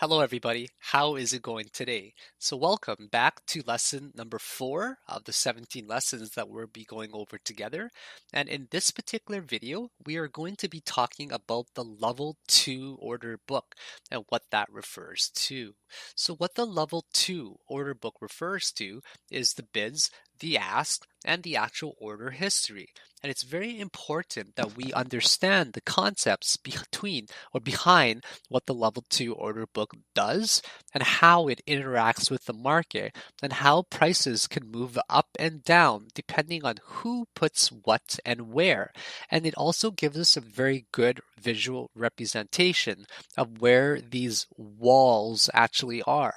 Hello, everybody. How is it going today? So, welcome back to lesson number 4 of the 17 lessons that we'll be going over together. And in this particular video, we are going to be talking about the level 2 order book and what that refers to. So, what the level 2 order book refers to is the bids, the asks, and the actual order history. And it's very important that we understand the concepts between or behind what the level 2 order book does and how it interacts with the market and how prices can move up and down depending on who puts what and where. And it also gives us a very good visual representation of where these walls actually are.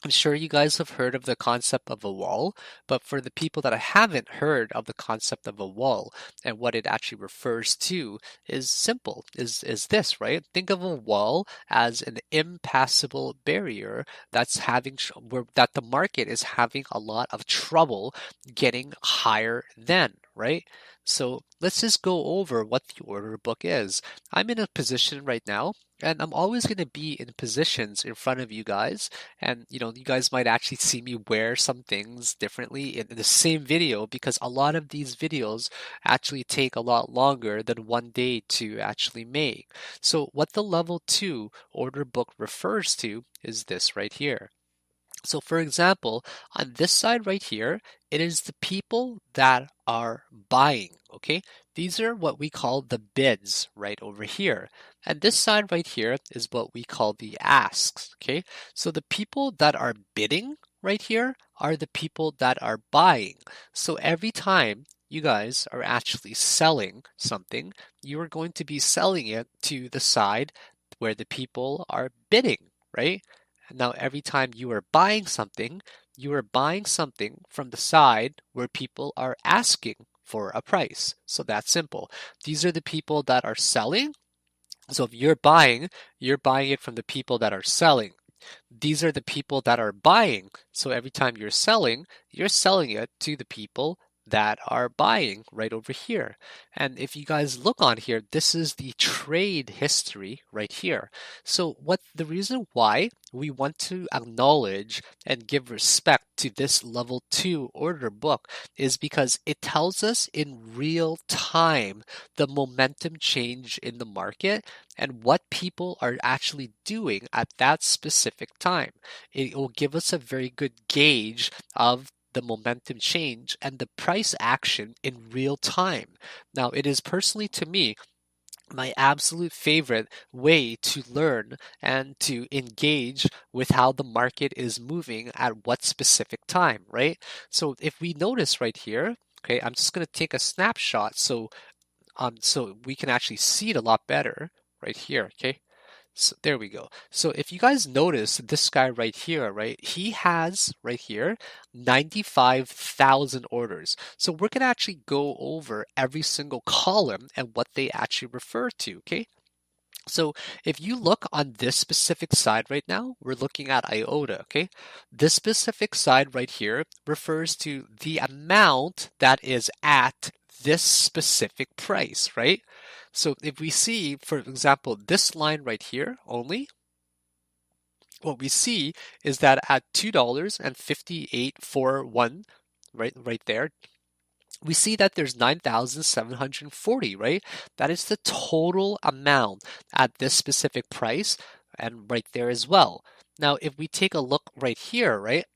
I'm sure you guys have heard of the concept of a wall, but for the people that haven't heard of the concept of a wall and what it actually refers to is simple, is this, right? Think of a wall as an impassable barrier that's that the market is having a lot of trouble getting higher than, right? So let's just go over what the order book is. I'm in a position right now, and I'm always going to be in positions in front of you guys, and you guys might actually see me wear some things differently in the same video because a lot of these videos actually take a lot longer than one day to actually make. So what the level 2 order book refers to is this right here. So for example, on this side right here, it is the people that are buying, okay? These are what we call the bids right over here. And this side right here is what we call the asks, okay? So the people that are bidding right here are the people that are buying. So every time you guys are actually selling something, you are going to be selling it to the side where the people are bidding, right? Now, every time you are buying something, you are buying something from the side where people are asking for a price. So that's simple. These are the people that are selling. So if you're buying it from the people that are selling. These are the people that are buying. So every time you're selling it to the people that are buying right over here. And if you guys look on here, this is the trade history right here. So what the reason why we want to acknowledge and give respect to this level 2 order book is because it tells us in real time the momentum change in the market and what people are actually doing at that specific time. It will give us a very good gauge of the momentum change and the price action in real time. Now, it is personally to me my absolute favorite way to learn and to engage with how the market is moving at what specific time, right? So if we notice right here, okay, I'm just going to take a snapshot so we can actually see it a lot better right here, okay? So there we go. So if you guys notice this guy right here, right, he has right here 95,000 orders. So we're going to actually go over every single column and what they actually refer to, okay? So if you look on this specific side right now, we're looking at IOTA, okay? This specific side right here refers to the amount that is at this specific price, right? So if we see, for example, this line right here only, what we see is that at $2.5841, right there, we see that there's 9,740, right? That is the total amount at this specific price and right there as well. Now, if we take a look right here, right,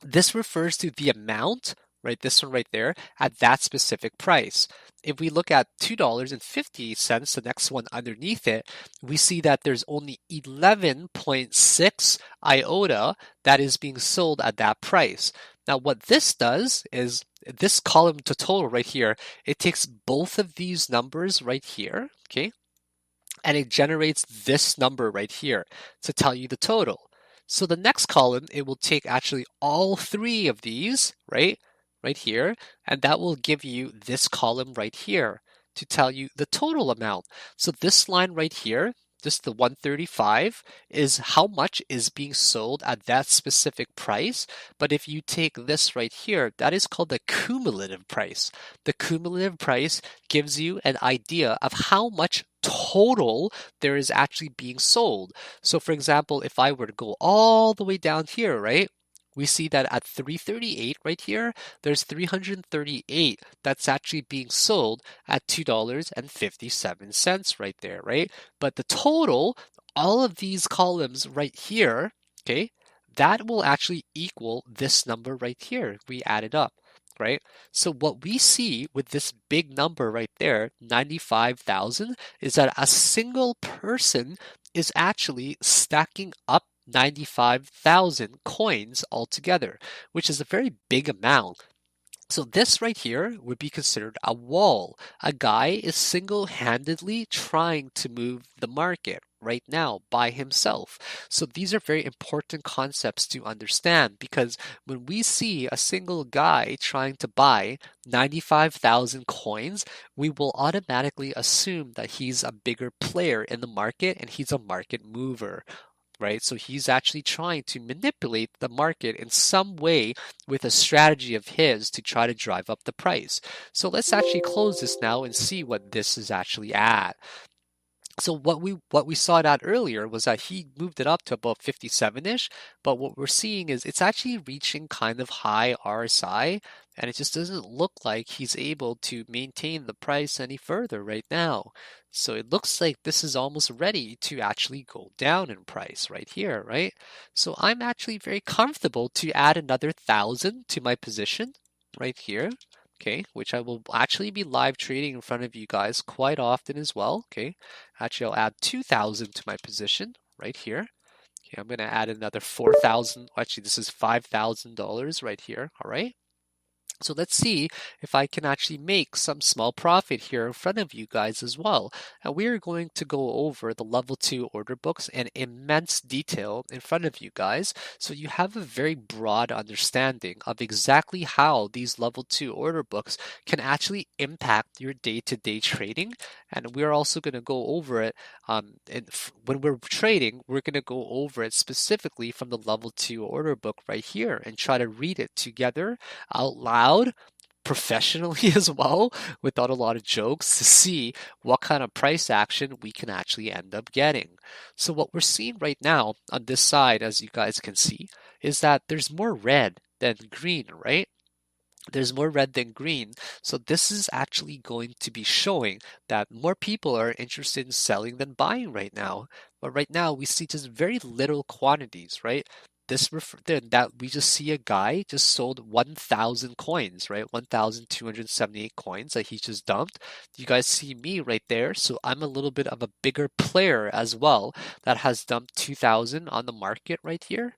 this refers to the amount, right, this one right there, at that specific price. If we look at $2.50, the next one underneath it, we see that there's only 11.6 iota that is being sold at that price. Now, what this does is this column to total right here, it takes both of these numbers right here, okay, and it generates this number right here to tell you the total. So the next column, it will take actually all three of these, right? Right here, and that will give you this column right here to tell you the total amount. So this line right here, just the 135, is how much is being sold at that specific price. But if you take this right here, that is called the cumulative price. The cumulative price gives you an idea of how much total there is actually being sold. So for example, if I were to go all the way down here, right? We see that at 338 right here, there's 338 that's actually being sold at $2.57 right there, right? But the total, all of these columns right here, okay, that will actually equal this number right here. We add it up, right? So what we see with this big number right there, 95,000, is that a single person is actually stacking up 95,000 coins altogether, which is a very big amount. So this right here would be considered a wall. A guy is single-handedly trying to move the market right now by himself. So these are very important concepts to understand, because when we see a single guy trying to buy 95,000 coins, we will automatically assume that he's a bigger player in the market and he's a market mover, right? So he's actually trying to manipulate the market in some way with a strategy of his to try to drive up the price. So let's actually close this now and see what this is actually at. So what we saw that earlier was that he moved it up to about 57-ish, but what we're seeing is it's actually reaching kind of high RSI, and it just doesn't look like he's able to maintain the price any further right now. So it looks like this is almost ready to actually go down in price right here, right? So I'm actually very comfortable to add another 1,000 to my position right here. Okay, which I will actually be live trading in front of you guys quite often as well. Okay, actually I'll add 2,000 to my position right here. Okay, I'm going to add another 4,000. Actually, this is $5,000 right here. All right. So let's see if I can actually make some small profit here in front of you guys as well. And we are going to go over the level 2 order books in immense detail in front of you guys, so you have a very broad understanding of exactly how these level 2 order books can actually impact your day-to-day trading. And we're also going to go over it when we're trading, we're going to go over it specifically from the level 2 order book right here and try to read it together out loud professionally as well, without a lot of jokes, to see what kind of price action we can actually end up getting. So what we're seeing right now on this side, as you guys can see, is that there's more red than green, right? There's more red than green. So this is actually going to be showing that more people are interested in selling than buying right now. But right now we see just very little quantities, right? That we just see a guy just sold 1,000 coins, right? 1,278 coins that he just dumped. You guys see me right there. So I'm a little bit of a bigger player as well that has dumped 2,000 on the market right here.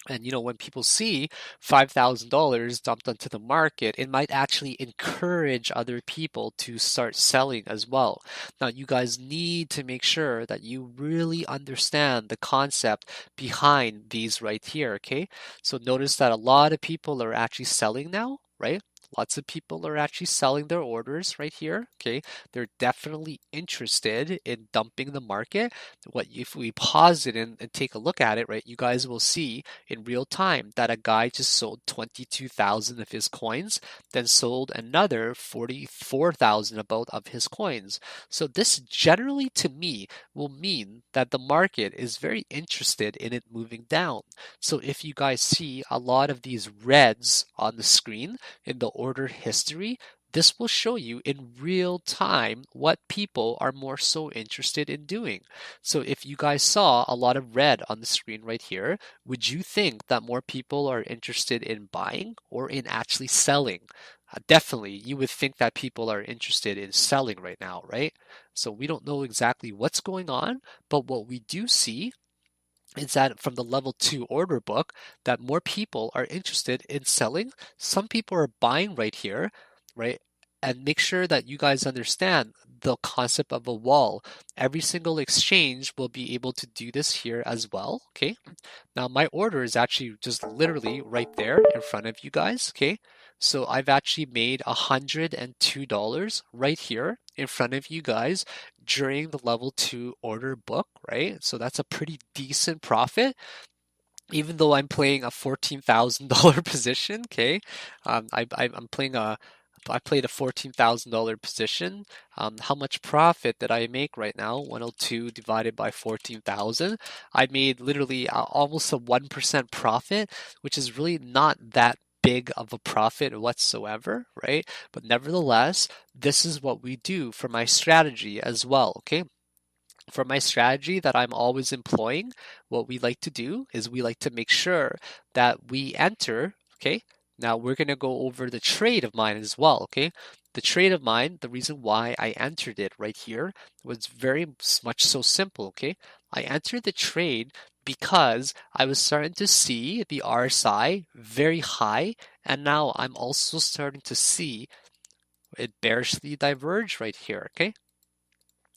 And when people see $5,000 dumped onto the market, it might actually encourage other people to start selling as well. Now, you guys need to make sure that you really understand the concept behind these right here, okay? So notice that a lot of people are actually selling now, right? Lots of people are actually selling their orders right here, okay? They're definitely interested in dumping the market. If we pause it and take a look at it, right, you guys will see in real time that a guy just sold 22,000 of his coins, then sold another 44,000 about of his coins. So this generally to me will mean that the market is very interested in it moving down. So if you guys see a lot of these reds on the screen in the order history, this will show you in real time what people are more so interested in doing. So if you guys saw a lot of red on the screen right here, would you think that more people are interested in buying or in actually selling? Definitely, you would think that people are interested in selling right now, right? So we don't know exactly what's going on, but what we do see is that from the level 2 order book, that more people are interested in selling. Some people are buying right here, right? And make sure that you guys understand the concept of a wall. Every single exchange will be able to do this here as well, okay? Now my order is actually just literally right there in front of you guys, okay? So I've actually made $102 right here in front of you guys during the level 2 order book, right? So that's a pretty decent profit, even though I'm playing a $14,000 position, okay? I'm playing I played a $14,000 position. How much profit did I make right now? 102 divided by 14,000. I made literally almost a 1% profit, which is really not that big of a profit whatsoever, right? But nevertheless, this is what we do for my strategy as well, okay? For my strategy that I'm always employing, what we like to do is we like to make sure that we enter, okay? Now we're going to go over the trade of mine as well, okay? The trade of mine, the reason why I entered it right here was very much so simple, okay? I entered the trade because I was starting to see the RSI very high, and now I'm also starting to see it bearishly diverge right here, okay?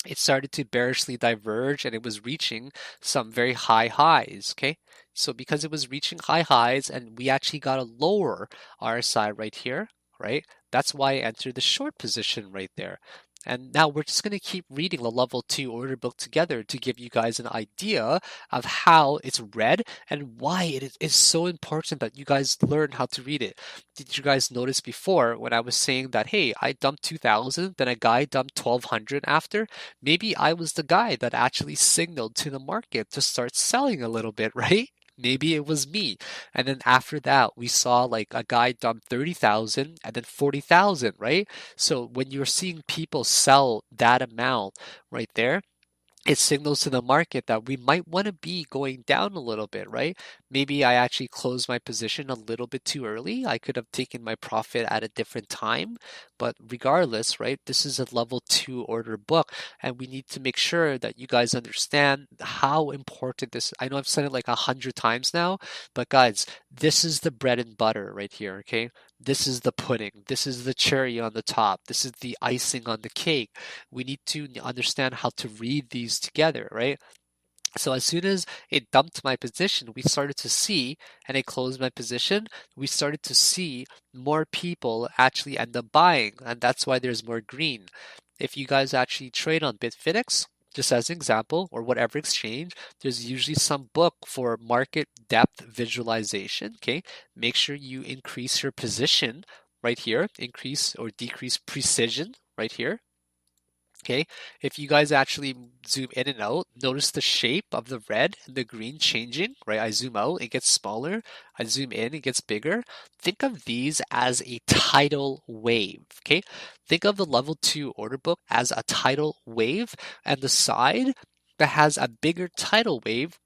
It started to bearishly diverge and it was reaching some very high highs, okay? So because it was reaching high highs and we actually got a lower RSI right here, right? That's why I entered the short position right there. And now we're just going to keep reading the level 2 order book together to give you guys an idea of how it's read and why it is so important that you guys learn how to read it. Did you guys notice before when I was saying that, hey, I dumped 2,000, then a guy dumped 1,200 after? Maybe I was the guy that actually signaled to the market to start selling a little bit, right? Maybe it was me. And then after that, we saw like a guy dump 30,000 and then 40,000, right? So when you're seeing people sell that amount right there, it signals to the market that we might want to be going down a little bit, right? Maybe I actually closed my position a little bit too early. I could have taken my profit at a different time, but regardless, right? This is a level 2 order book, and we need to make sure that you guys understand how important this. I know I've said it like 100 times now, but guys, this is the bread and butter right here, okay? This is the pudding. This is the cherry on the top. This is the icing on the cake. We need to understand how to read these together, right? So as soon as it dumped my position, we started to see, and it closed my position, we started to see more people actually end up buying, and that's why there's more green. If you guys actually trade on Bitfinex, just as an example, or whatever exchange, there's usually some book for market depth visualization, okay? Make sure you increase your position right here, increase or decrease precision right here. Okay, if you guys actually zoom in and out, notice the shape of the red and the green changing, right? I zoom out, it gets smaller. I zoom in, it gets bigger. Think of these as a tidal wave, okay? Think of the level 2 order book as a tidal wave, and the side that has a bigger tidal wave,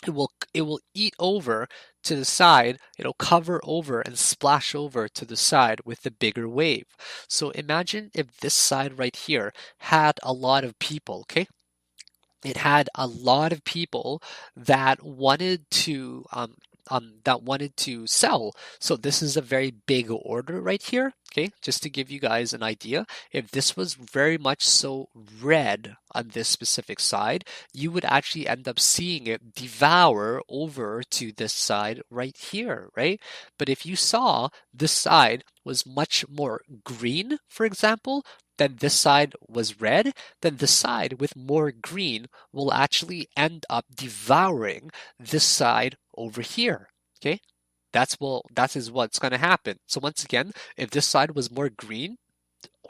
it will eat over to the side, it'll cover over and splash over to the side with the bigger wave. So imagine if this side right here had a lot of people, okay? It had a lot of people that wanted to sell. So this is a very big order right here. Okay, just to give you guys an idea, if this was very much so red on this specific side, you would actually end up seeing it devour over to this side right here, right? But if you saw this side was much more green, for example, then this side was red, then the side with more green will actually end up devouring this side over here. Okay? That is what's going to happen. So once again, if this side was more green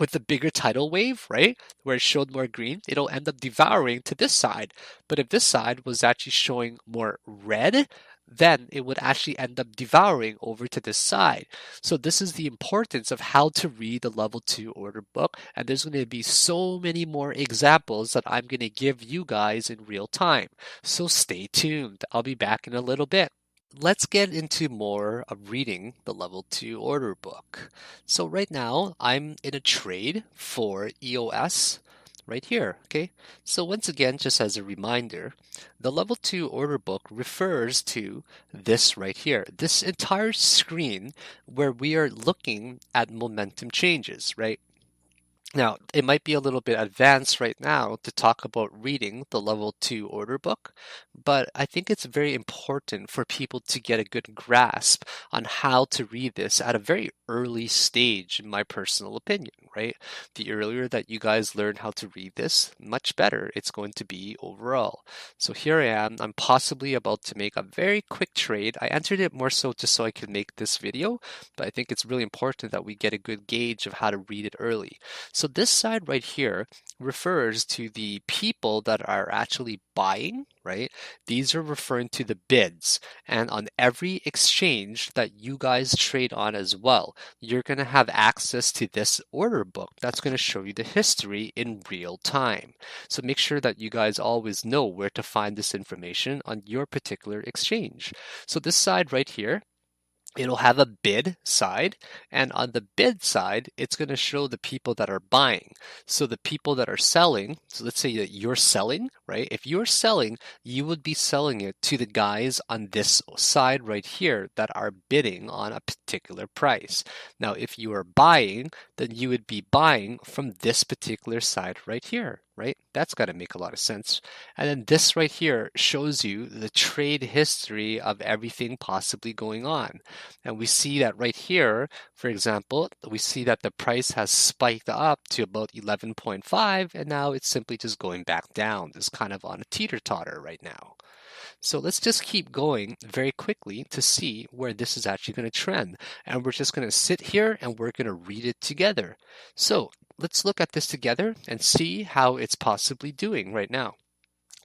with the bigger tidal wave, right, where it showed more green, it'll end up devouring to this side. But if this side was actually showing more red, then it would actually end up devouring over to this side. So this is the importance of how to read the level 2 order book. And there's going to be so many more examples that I'm going to give you guys in real time. So stay tuned. I'll be back in a little bit. Let's get into more of reading the level 2 order book. So right now I'm in a trade for EOS right here, okay? So once again, just as a reminder, the level 2 order book refers to this right here, this entire screen where we are looking at momentum changes, right? Now, it might be a little bit advanced right now to talk about reading the level 2 order book, but I think it's very important for people to get a good grasp on how to read this at a very early stage, in my personal opinion, right? The earlier that you guys learn how to read this, much better it's going to be overall. So here I am. I'm possibly about to make a very quick trade. I entered it more so just so I could make this video, but I think it's really important that we get a good gauge of how to read it early. So this side right here refers to the people that are actually buying, right? These are referring to the bids. And on every exchange that you guys trade on as well, you're going to have access to this order book that's going to show you the history in real time. So make sure that you guys always know where to find this information on your particular exchange. So this side right here, it'll have a bid side, and on the bid side, it's going to show the people that are buying. So the people that are selling, so let's say that you're selling, right? If you're selling, you would be selling it to the guys on this side right here that are bidding on a particular price. Now, if you are buying, then you would be buying from this particular side right here, right? That's got to make a lot of sense. And then this right here shows you the trade history of everything possibly going on. And we see that right here, for example, we see that the price has spiked up to about 11.5, and now it's simply just going back down. It's kind of on a teeter-totter right now. So let's just keep going very quickly to see where this is actually going to trend. And we're just going to sit here and we're going to read it together. So let's look at this together and see how it's possibly doing right now.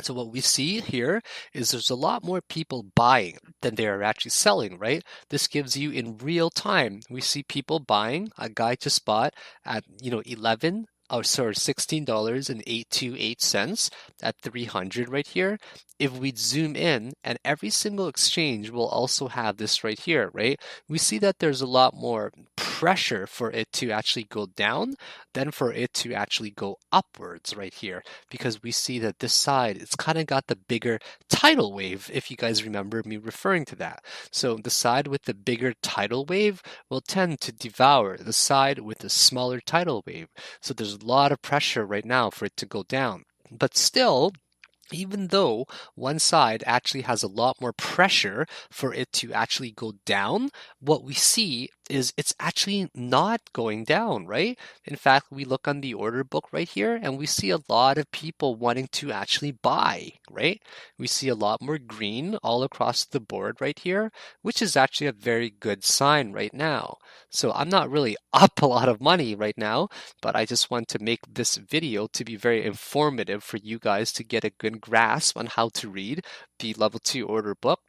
So what we see here is there's a lot more people buying than they are actually selling, right? This gives you in real time. We see people buying. A guy just bought at, $16.828 at 300 right here. If we zoom in, and every single exchange will also have this right here, right? We see that there's a lot more pressure for it to actually go down than for it to actually go upwards right here, because we see that this side, it's kind of got the bigger tidal wave, if you guys remember me referring to that. So the side with the bigger tidal wave will tend to devour the side with the smaller tidal wave. So there's a lot of pressure right now for it to go down. But still, even though one side actually has a lot more pressure for it to actually go down, what we see is it's actually not going down, right? In fact, we look on the order book right here and we see a lot of people wanting to actually buy, right? We see a lot more green all across the board right here, which is actually a very good sign right now. So I'm not really up a lot of money right now, but I just want to make this video to be very informative for you guys to get a good grasp on how to read the level 2 order book.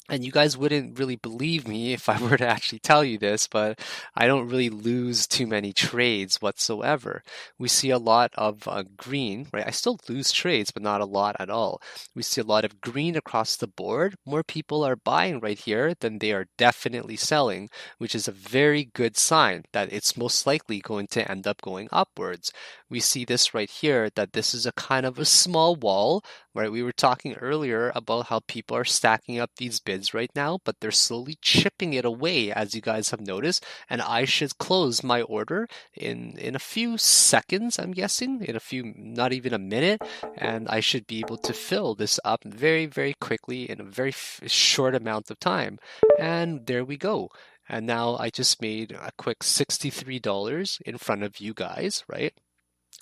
And you guys wouldn't really believe me if I were to actually tell you this, but I don't really lose too many trades whatsoever. We see a lot of green, right? I still lose trades, but not a lot at all. We see a lot of green across the board. More people are buying right here than they are definitely selling, which is a very good sign that it's most likely going to end up going upwards. We see this right here, that this is a kind of a small wall, right? We were talking earlier about how people are stacking up these bids right now, but they're slowly chipping it away, as you guys have noticed. And I should close my order in a few seconds, I'm guessing, in a few, not even a minute. And I should be able to fill this up very, very quickly in a very short amount of time. And there we go. And now I just made a quick $63 in front of you guys, right?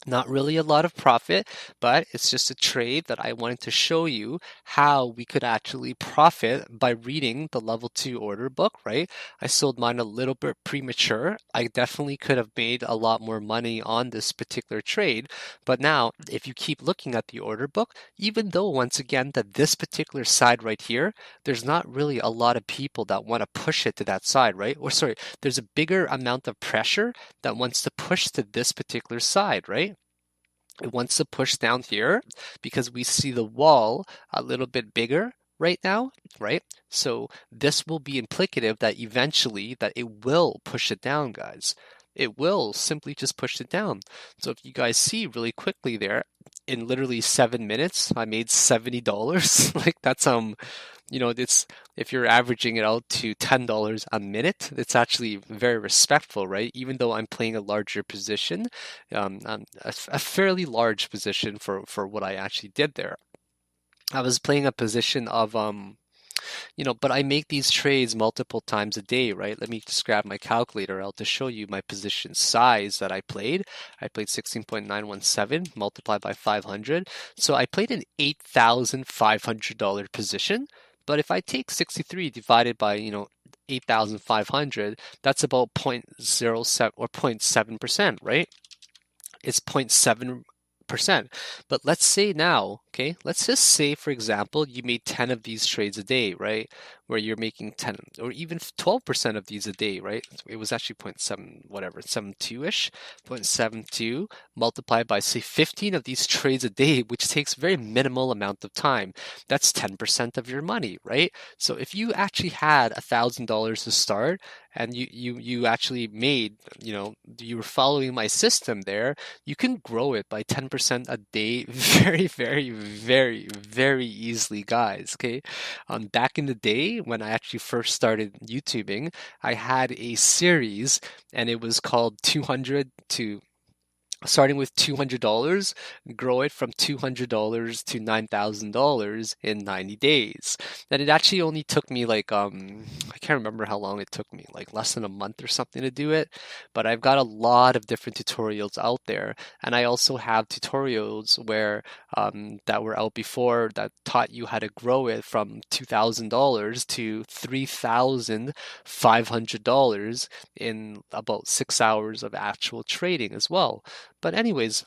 Not really a lot of profit, but it's just a trade that I wanted to show you how we could actually profit by reading the level 2 order book, right? I sold mine a little bit premature. I definitely could have made a lot more money on this particular trade. But now, if you keep looking at the order book, even though once again that this particular side right here, there's not really a lot of people that want to push it to that side, right? Or sorry, there's a bigger amount of pressure that wants to push to this particular side, right? It wants to push down here because we see the wall a little bit bigger right now, right? So this will be implicative that eventually that it will push it down, guys. It will simply just push it down. So if you guys see really quickly there, in literally 7 minutes, I made $70. Like that's it's if you're averaging it out to $10 a minute, it's actually very respectful, right? Even though I'm playing a larger position, a fairly large position for what I actually did there. I was playing a position of but I make these trades multiple times a day, right? Let me just grab my calculator out to show you my position size that I played. I played 16.917 multiplied by 500. So I played an $8,500 position. But if I take 63 divided by, 8,500, that's about 0.07 or 0.7%, right? It's 0.7%. But let's say now, okay, let's just say, for example, you made 10 of these trades a day, right? Where you're making 10 or even 12% of these a day, right? It was actually 0.7, whatever, 72-ish, 0.72 multiplied by, say, 15 of these trades a day, which takes very minimal amount of time. That's 10% of your money, right? So if you actually had $1,000 to start and you actually made, you were following my system there, you can grow it by 10% a day very, very, very, very easily, guys. Okay. Back in the day when I actually first started YouTubing, I had a series and it was called 200 to starting with $200, grow it from $200 to $9,000 in 90 days. And it actually only took me like I can't remember how long it took me, like less than a month or something to do it, but I've got a lot of different tutorials out there, and I also have tutorials where that were out before that taught you how to grow it from $2,000 to $3,500 in about 6 hours of actual trading as well. But anyways,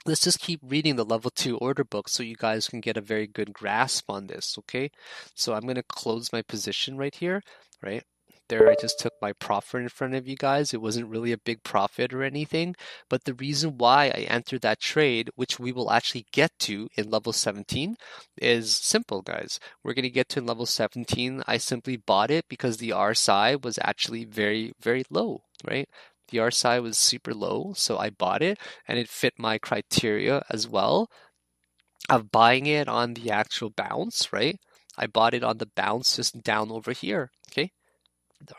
let's just keep reading the level 2 order book so you guys can get a very good grasp on this, okay? So I'm going to close my position right here, right? There, I just took my profit in front of you guys. It wasn't really a big profit or anything, but the reason why I entered that trade, which we will actually get to in level 17, is simple, guys. We're going to get to level 17. I simply bought it because the RSI was actually very, very low, right? The RSI was super low, so I bought it, and it fit my criteria as well of buying it on the actual bounce, right? I bought it on the bounce just down over here, okay?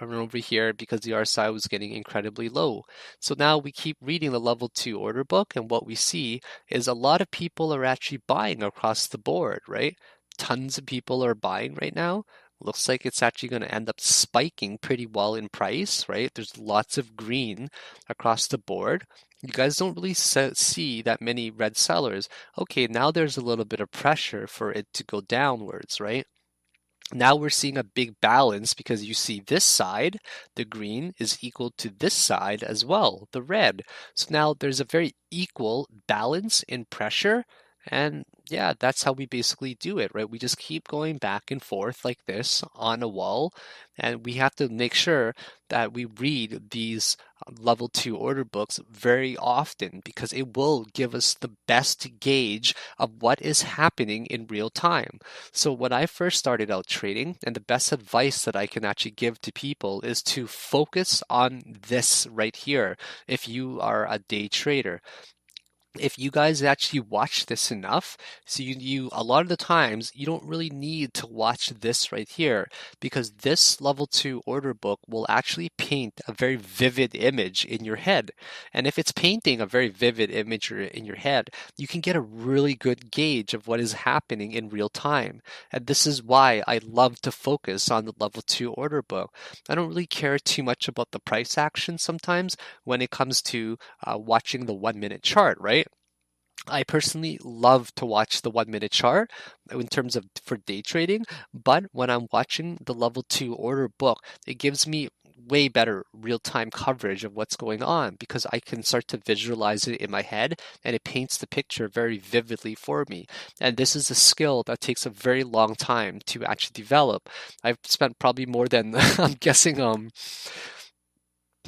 Down over here because the RSI was getting incredibly low. So now we keep reading the level 2 order book, and what we see is a lot of people are actually buying across the board, right? Tons of people are buying right now. Looks like it's actually going to end up spiking pretty well in price, right? There's lots of green across the board. You guys don't really see that many red sellers. Okay, now there's a little bit of pressure for it to go downwards, right? Now we're seeing a big balance because you see this side, the green, is equal to this side as well, the red. So now there's a very equal balance in pressure. And yeah, that's how we basically do it, right? We just keep going back and forth like this on a wall. And we have to make sure that we read these level 2 order books very often because it will give us the best gauge of what is happening in real time. So when I first started out trading, and the best advice that I can actually give to people is to focus on this right here if you are a day trader. If you guys actually watch this enough, so you a lot of the times you don't really need to watch this right here because this level 2 order book will actually paint a very vivid image in your head. And if it's painting a very vivid image in your head, you can get a really good gauge of what is happening in real time. And this is why I love to focus on the level 2 order book. I don't really care too much about the price action sometimes when it comes to watching the 1 minute chart, right? I personally love to watch the 1 minute chart in terms of for day trading, but when I'm watching the level 2 order book, it gives me way better real-time coverage of what's going on because I can start to visualize it in my head and it paints the picture very vividly for me. And this is a skill that takes a very long time to actually develop. I've spent probably more than I'm guessing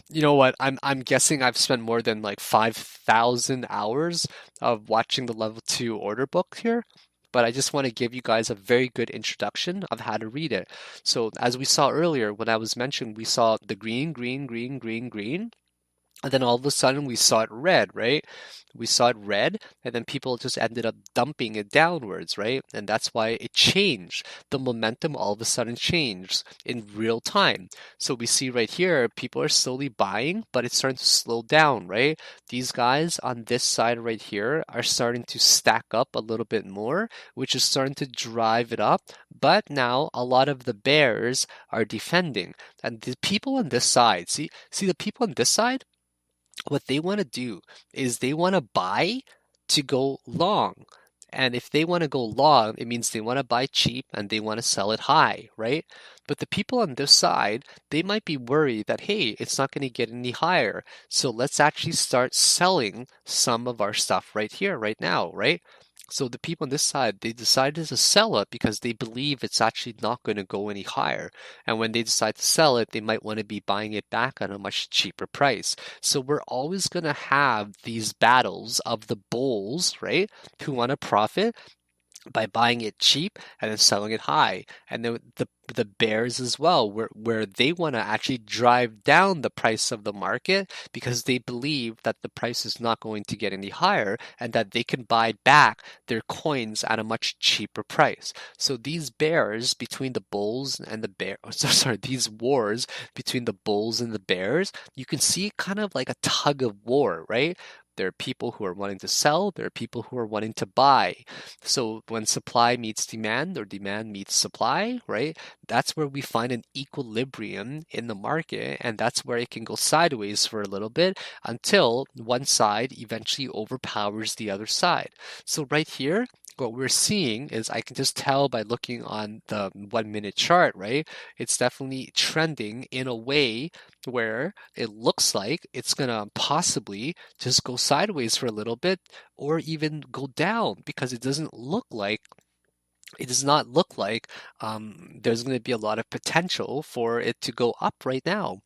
you know what? I'm guessing I've spent more than like 5,000 hours of watching the level 2 order book here, but I just want to give you guys a very good introduction of how to read it. So as we saw earlier, when I was mentioned, we saw the green, green, green, green, green, and then all of a sudden we saw it red, right? We saw it red, and then people just ended up dumping it downwards, right? And that's why it changed. The momentum all of a sudden changed in real time. So we see right here, people are slowly buying, but it's starting to slow down, right? These guys on this side right here are starting to stack up a little bit more, which is starting to drive it up. But now a lot of the bears are defending. And the people on this side, see the people on this side, what they want to do is they want to buy to go long. And if they want to go long, it means they want to buy cheap and they want to sell it high, right? But the people on this side, they might be worried that, hey, it's not going to get any higher. So let's actually start selling some of our stuff right here, right now, right? So the people on this side, they decided to sell it because they believe it's actually not going to go any higher. And when they decide to sell it, they might want to be buying it back at a much cheaper price. So we're always going to have these battles of the bulls, right, who want to profit by buying it cheap and then selling it high. And then the bears as well, where they want to actually drive down the price of the market because they believe that the price is not going to get any higher and that they can buy back their coins at a much cheaper price. So these bears between the bulls and the bear, sorry, these wars between the bulls and the bears, you can see kind of like a tug of war, right? There are people who are wanting to sell, there are people who are wanting to buy. So when supply meets demand or demand meets supply, right? That's where we find an equilibrium in the market, and that's where it can go sideways for a little bit until one side eventually overpowers the other side. So right here, what we're seeing is I can just tell by looking on the 1 minute chart, right? It's definitely trending in a way where it looks like it's gonna possibly just go sideways for a little bit or even go down because it does not look like there's going to be a lot of potential for it to go up right now.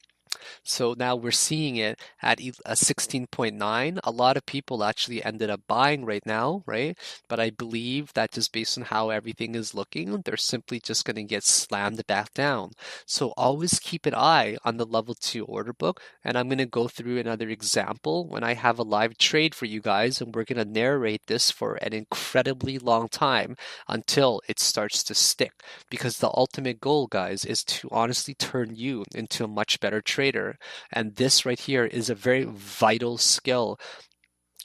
So now we're seeing it at a 16.9. A lot of people actually ended up buying right now, right? But I believe that just based on how everything is looking, they're simply just going to get slammed back down. So always keep an eye on the level 2 order book. And I'm going to go through another example when I have a live trade for you guys, and we're going to narrate this for an incredibly long time until it starts to stick. Because the ultimate goal, guys, is to honestly turn you into a much better trader. And this right here is a very vital skill.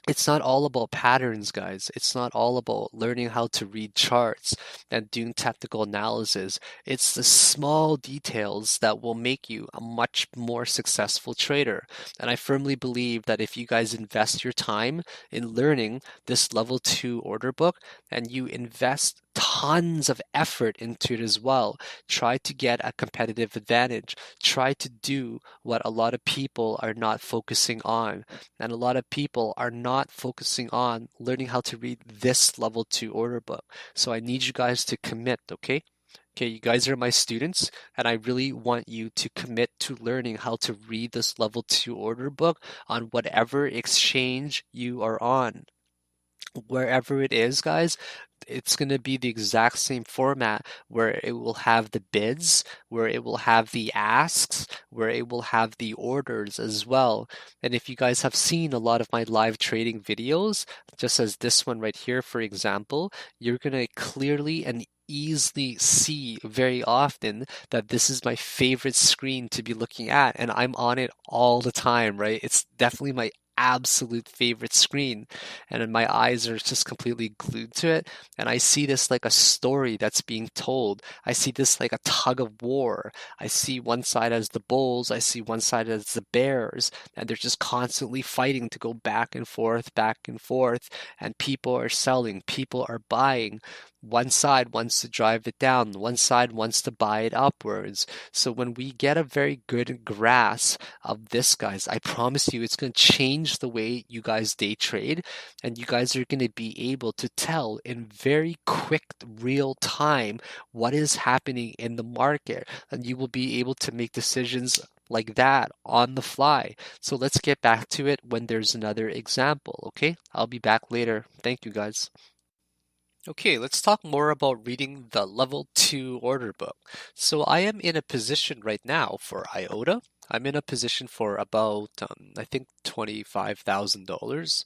It's not all about patterns, guys. It's not all about learning how to read charts and doing technical analysis. It's the small details that will make you a much more successful trader. And I firmly believe that if you guys invest your time in learning this level 2 order book and you invest tons of effort into it as well, try to get a competitive advantage. Try to do what a lot of people are not focusing on. And a lot of people are not focusing on learning how to read this level 2 order book. So I need you guys to commit, okay? Okay, you guys are my students, and I really want you to commit to learning how to read this level 2 order book on whatever exchange you are on. Wherever it is, guys, it's going to be the exact same format where it will have the bids, where it will have the asks, where it will have the orders as well. And if you guys have seen a lot of my live trading videos, just as this one right here, for example, you're going to clearly and easily see very often that this is my favorite screen to be looking at, and I'm on it all the time, right? It's definitely my absolute favorite screen, and my eyes are just completely glued to it, and I see this like a story that's being told. I see this like a tug of war. I see one side as the bulls, I see one side as the bears, and they're just constantly fighting to go back and forth, and people are selling, people are buying. One side wants to drive it down, one side wants to buy it upwards. So when we get a very good grasp of this, guys, I promise you it's going to change the way you guys day trade, and you guys are going to be able to tell in very quick real time what is happening in the market, and you will be able to make decisions like that on the fly. So let's get back to it when there's another example, okay? I'll be back later. Thank you, guys. Okay, let's talk more about reading the level 2 order book. So I am in a position right now for IOTA. I'm in a position for about, I think, $25,000.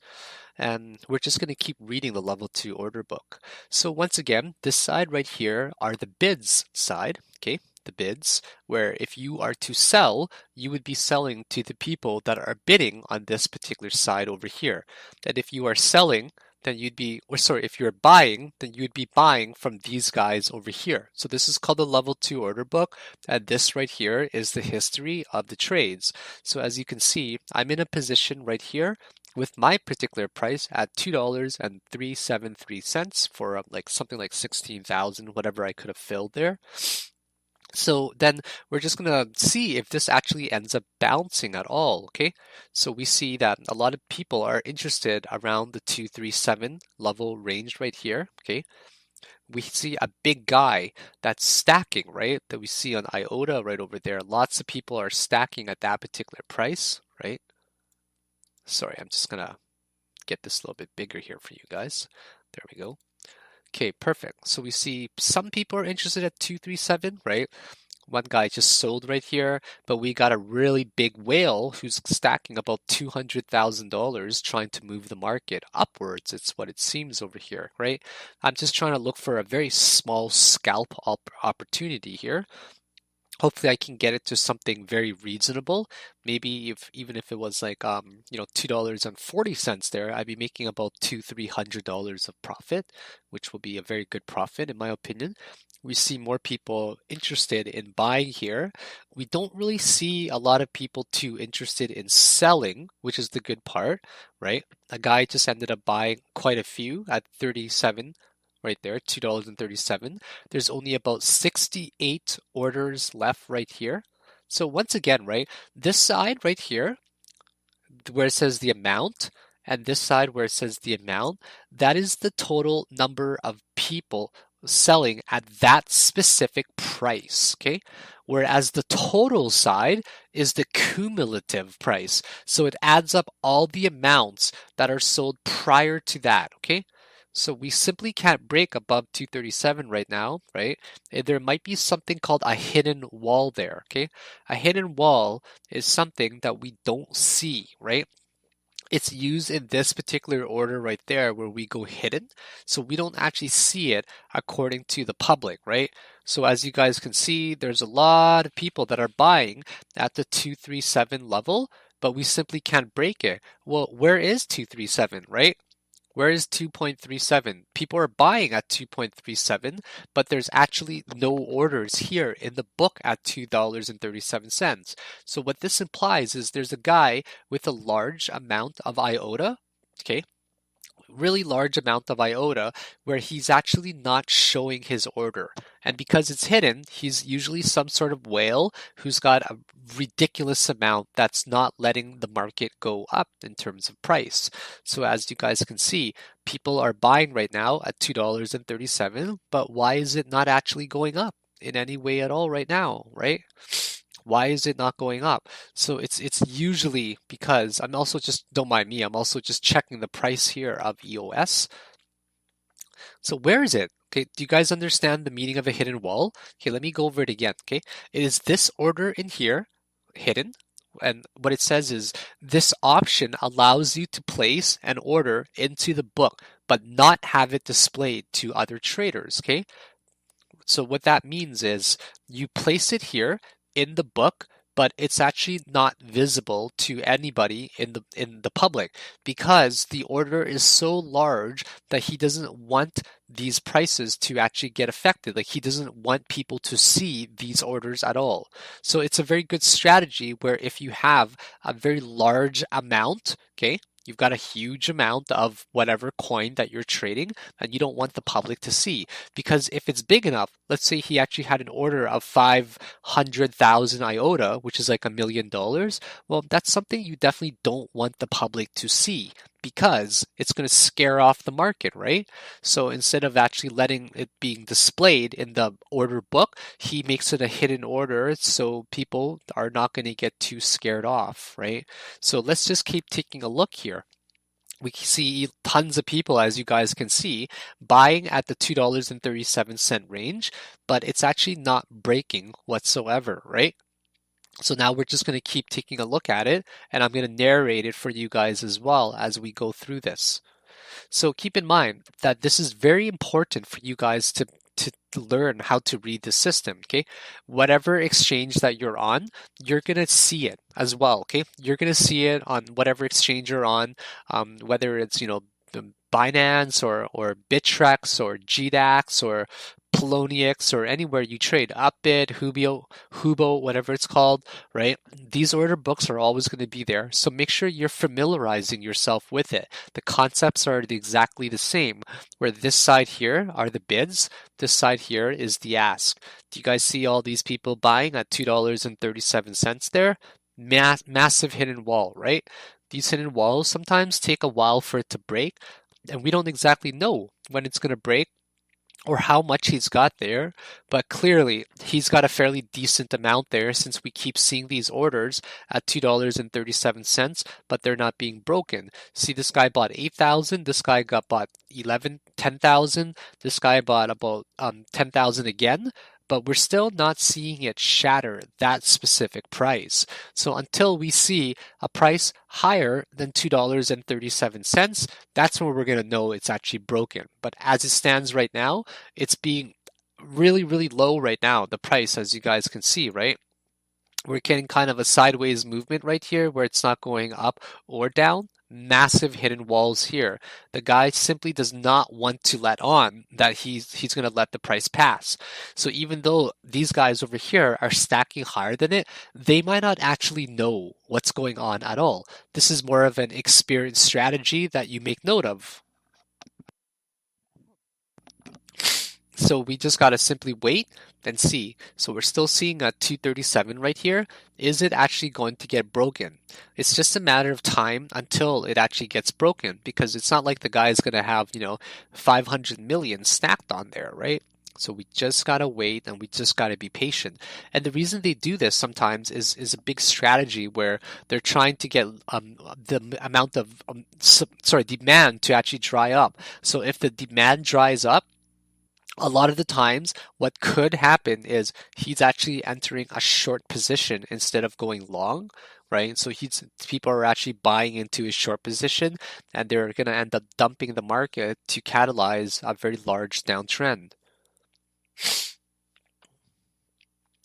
And we're just going to keep reading the level 2 order book. So once again, this side right here are the bids side, okay? The bids, where if you are to sell, you would be selling to the people that are bidding on this particular side over here. And if you are selling, then you'd be, or sorry, if you're buying, then you'd be buying from these guys over here. So this is called the level 2 order book, and this right here is the history of the trades. So as you can see, I'm in a position right here with my particular price at $2.373 for like something like 16,000, whatever I could have filled there. So then we're just going to see if this actually ends up bouncing at all, okay? So we see that a lot of people are interested around the 237 level range right here, okay? We see a big guy that's stacking, right? That we see on IOTA right over there. Lots of people are stacking at that particular price, right? Sorry, I'm just going to get this a little bit bigger here for you guys. There we go. Okay, perfect. So we see some people are interested at 237, right? One guy just sold right here, but we got a really big whale who's stacking about $200,000 trying to move the market upwards. It's what it seems over here, right? I'm just trying to look for a very small scalp opportunity here. Hopefully I can get it to something very reasonable. Maybe if even if it was like $2.40 there, I'd be making about $300 of profit, which will be a very good profit in my opinion. We see more people interested in buying here. We don't really see a lot of people too interested in selling, which is the good part, right? A guy just ended up buying quite a few at 37 right there, $2.37. There's only about 68 orders left right here. So once again, right, this side right here, where it says the amount, and this side where it says the amount, that is the total number of people selling at that specific price, okay? Whereas the total side is the cumulative price. So it adds up all the amounts that are sold prior to that, okay? So we simply can't break above 237 right now, right? There might be something called a hidden wall there, okay? A hidden wall is something that we don't see, right? It's used in this particular order right there where we go hidden. So we don't actually see it according to the public, right? So as you guys can see, there's a lot of people that are buying at the 237 level, but we simply can't break it. Well, where is 237, right? Where is 2.37? People are buying at 2.37, but there's actually no orders here in the book at $2.37. So what this implies is there's a guy with a large amount of IOTA, okay, really large amount of IOTA where he's actually not showing his order. And because it's hidden, he's usually some sort of whale who's got a ridiculous amount that's not letting the market go up in terms of price. So as you guys can see, people are buying right now at $2.37, but why is it not actually going up in any way at all right now, right? Why is it not going up? So it's usually because I'm also just, don't mind me, I'm also just checking the price here of EOS. So where is it? Okay, do you guys understand the meaning of a hidden wall? Okay, let me go over it again. Okay, it is this order in here, hidden, and what it says is this option allows you to place an order into the book, but not have it displayed to other traders. Okay, so what that means is you place it here in the book, but it's actually not visible to anybody in the public because the order is so large that he doesn't want these prices to actually get affected. Like he doesn't want people to see these orders at all. So it's a very good strategy where if you have a very large amount, okay, you've got a huge amount of whatever coin that you're trading and you don't want the public to see. Because if it's big enough, let's say he actually had an order of 500,000 IOTA, which is like $1 million, well, that's something you definitely don't want the public to see because it's going to scare off the market, right? So instead of actually letting it being displayed in the order book, he makes it a hidden order so people are not going to get too scared off, right? So let's just keep taking a look here. we see tons of people, as you guys can see, buying at the $2.37 range, but it's actually not breaking whatsoever, right? So now we're just going to keep taking a look at it, and I'm going to narrate it for you guys as well as we go through this. So keep in mind that this is very important for you guys to learn how to read the system, okay? Whatever exchange that you're on, you're gonna see it as well, okay? You're gonna see it on whatever exchange you're on, whether it's, Binance or Bittrex or GDAX or Poloniex or anywhere you trade, Upbit, Hubo, whatever it's called, right? These order books are always going to be there. So make sure you're familiarizing yourself with it. The concepts are exactly the same, where this side here are the bids, this side here is the ask. Do you guys see all these people buying at $2.37 there? Massive hidden wall, right? These hidden walls sometimes take a while for it to break, and we don't exactly know when it's going to break or how much he's got there, but clearly he's got a fairly decent amount there since we keep seeing these orders at $2.37, but they're not being broken. See, this guy bought 8,000, this guy bought 10,000, this guy bought about 10,000 again, but we're still not seeing it shatter that specific price. So until we see a price higher than $2.37, that's when we're going to know it's actually broken. But as it stands right now, it's being really, really low right now, the price, as you guys can see, right? We're getting kind of a sideways movement right here where it's not going up or down. Massive hidden walls here. The guy simply does not want to let on that he's going to let the price pass. So even though these guys over here are stacking higher than it, they might not actually know what's going on at all. This is more of an experienced strategy that you make note of. So we just got to simply wait and see. So we're still seeing a 237 right here. Is it actually going to get broken? It's just a matter of time until it actually gets broken, because it's not like the guy is going to have, 500 million stacked on there, right? So we just gotta wait and we just gotta be patient. And the reason they do this sometimes is a big strategy where they're trying to get the amount of demand to actually dry up. So if the demand dries up, a lot of the times what could happen is he's actually entering a short position instead of going long, right? So people are actually buying into his short position, and they're going to end up dumping the market to catalyze a very large downtrend.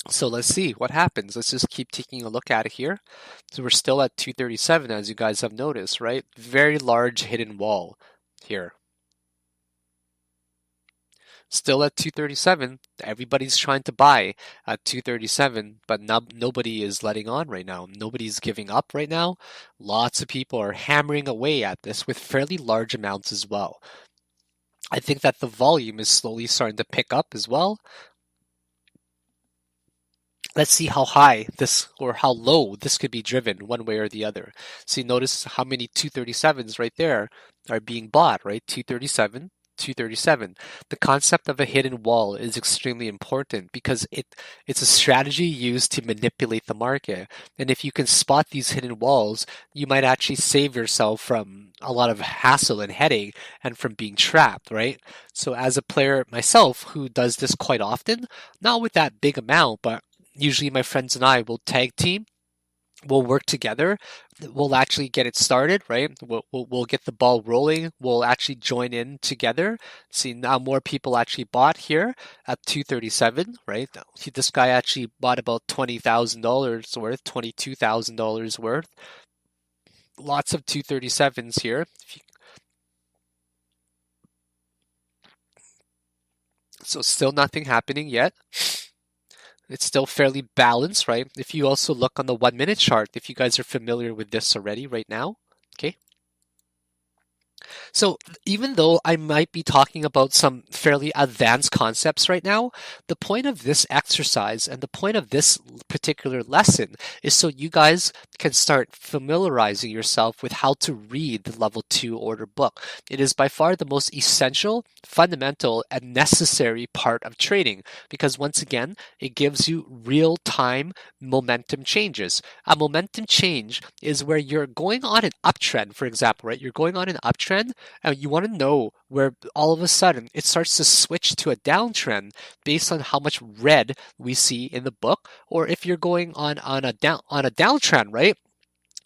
So let's see what happens. Let's just keep taking a look at it here. So we're still at 237, as you guys have noticed, right? Very large hidden wall here. Still at 237. Everybody's trying to buy at 237, but nobody is letting on right now. Nobody's giving up right now. Lots of people are hammering away at this with fairly large amounts as well. I think that the volume is slowly starting to pick up as well. Let's see how high this or how low this could be driven one way or the other. See, notice how many 237s right there are being bought, right? 237, 237. The concept of a hidden wall is extremely important because it's a strategy used to manipulate the market. And if you can spot these hidden walls, you might actually save yourself from a lot of hassle and headache and from being trapped, right? So as a player myself who does this quite often, not with that big amount, but usually my friends and I will tag team. We'll work together. We'll actually get it started, right? We'll get the ball rolling. We'll actually join in together. See, now more people actually bought here at 237, right? This guy actually bought about $20,000 worth, $22,000 worth. Lots of 237s here. So still nothing happening yet. It's still fairly balanced, right? If you also look on the 1 minute chart, if you guys are familiar with this already right now, okay? So even though I might be talking about some fairly advanced concepts right now, the point of this exercise and the point of this particular lesson is so you guys can start familiarizing yourself with how to read the level 2 order book. It is by far the most essential, fundamental, and necessary part of trading because once again, it gives you real-time momentum changes. A momentum change is where you're going on an uptrend, for example, right? You're going on an uptrend and you want to know where all of a sudden it starts to switch to a downtrend based on how much red we see in the book, or if you're going on a downtrend, right?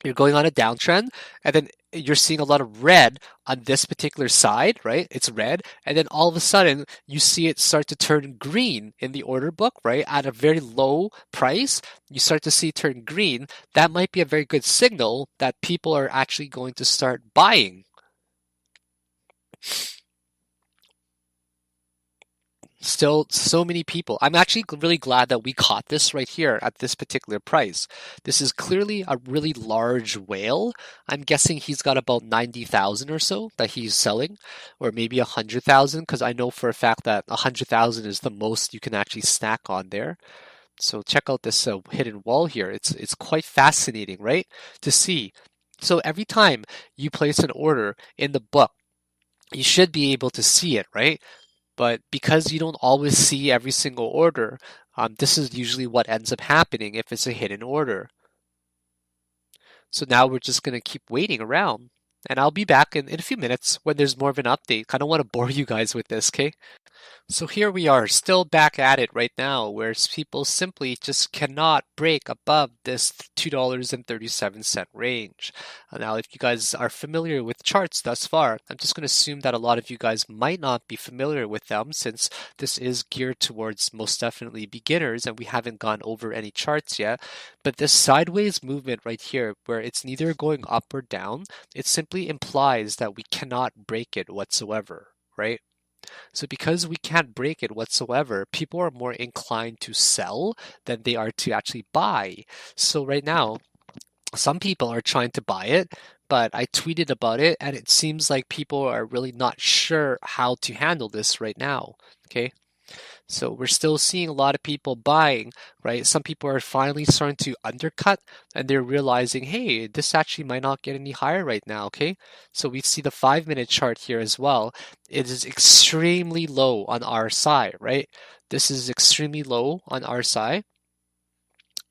You're going on a downtrend, and then you're seeing a lot of red on this particular side, right? It's red, and then all of a sudden you see it start to turn green in the order book, right? At a very low price, you start to see it turn green. That might be a very good signal that people are actually going to start buying. Still so many people. I'm actually really glad that we caught this right here at this particular price. This is clearly a really large whale. I'm guessing he's got about 90,000 or so that he's selling, or maybe 100,000, because I know for a fact that 100,000 is the most you can actually snack on there. So check out this hidden wall here. It's quite fascinating, right? To see. So every time you place an order in the book, you should be able to see it, right? But because you don't always see every single order, this is usually what ends up happening if it's a hidden order. So now we're just going to keep waiting around. And I'll be back in a few minutes when there's more of an update. I don't want to bore you guys with this, okay? So here we are, still back at it right now, where people simply just cannot break above this $2.37 range. Now, if you guys are familiar with charts thus far, I'm just going to assume that a lot of you guys might not be familiar with them since this is geared towards most definitely beginners and we haven't gone over any charts yet. But this sideways movement right here, where it's neither going up or down, it simply implies that we cannot break it whatsoever, right? So because we can't break it whatsoever, people are more inclined to sell than they are to actually buy. So right now, some people are trying to buy it, but I tweeted about it and it seems like people are really not sure how to handle this right now. Okay. So we're still seeing a lot of people buying, right? Some people are finally starting to undercut and they're realizing, hey, this actually might not get any higher right now, okay? So we see the 5-minute chart here as well. It is extremely low on RSI, right? This is extremely low on RSI.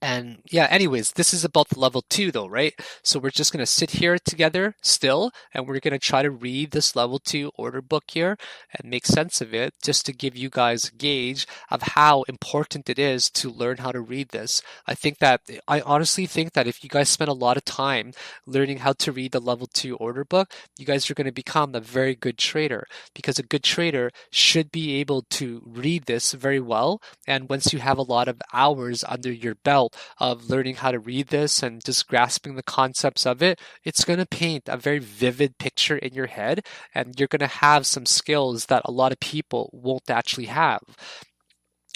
And yeah, anyways, this is about the level 2 though, right? So we're just going to sit here together still, and we're going to try to read this level 2 order book here and make sense of it just to give you guys a gauge of how important it is to learn how to read this. I honestly think that if you guys spend a lot of time learning how to read the level 2 order book, you guys are going to become a very good trader because a good trader should be able to read this very well. And once you have a lot of hours under your belt, of learning how to read this and just grasping the concepts of it, it's going to paint a very vivid picture in your head, and you're going to have some skills that a lot of people won't actually have.